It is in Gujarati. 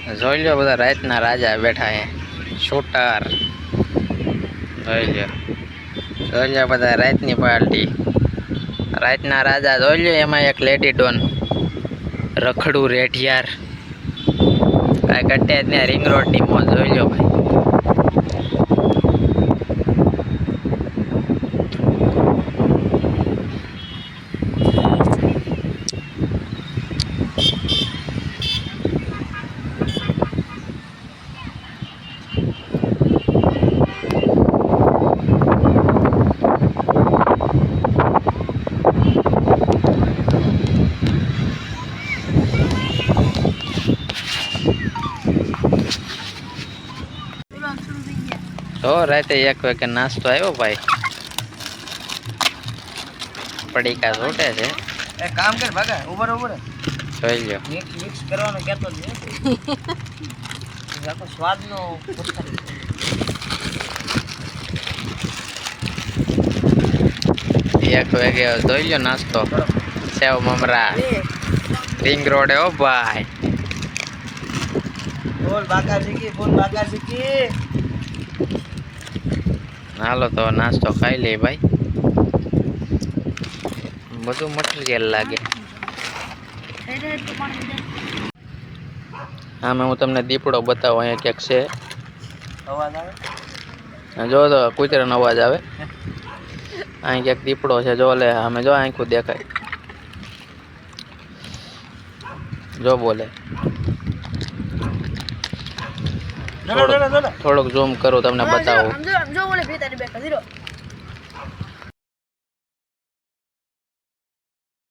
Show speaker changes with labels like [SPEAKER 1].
[SPEAKER 1] જોઈ લો બધા રાતના રાજા બેઠા હે શૂટર જોઈ લો બધા રાતની પાર્ટી રાતના રાજા જોઈ લો એમાં એક લેડી ડોન રખડું રેઢિયાર આ કટ્ટે ત્યાં રિંગ રોડની મોજ જોઈ લો ભાઈ તો રાતે 1 વાગે નાસ્તો આવ્યો ભાઈ પડીકા છૂટે છે
[SPEAKER 2] એક કામ કર ભાગા ઉભર
[SPEAKER 1] જોઈ લો
[SPEAKER 2] મિક્સ કરવાનું કહેતો જ આખો સ્વાદનો
[SPEAKER 1] 1 વાગે જોઈ લો નાસ્તો સેવ મમરા રિંગ રોડે ઓ ભાઈ
[SPEAKER 2] બોલ બાકાજી કી
[SPEAKER 1] હાલો તો નાસ્તો ખાઈ લે ભાઈ બધું મટીરિયલ લાગે આમાં હું તમને દીપડો બતાવું અહીંયા ક્યાંક છે
[SPEAKER 2] અવાજ આવે
[SPEAKER 1] જો તો કૂતરાનો અવાજ આવે અહીં ક્યાંક દીપડો છે જો લે અમે જો આંખું દેખાય જો બોલે થોડુંક ઝૂમ કરું તમને બતાવું
[SPEAKER 3] જો બોલે ભીતરી બેઠા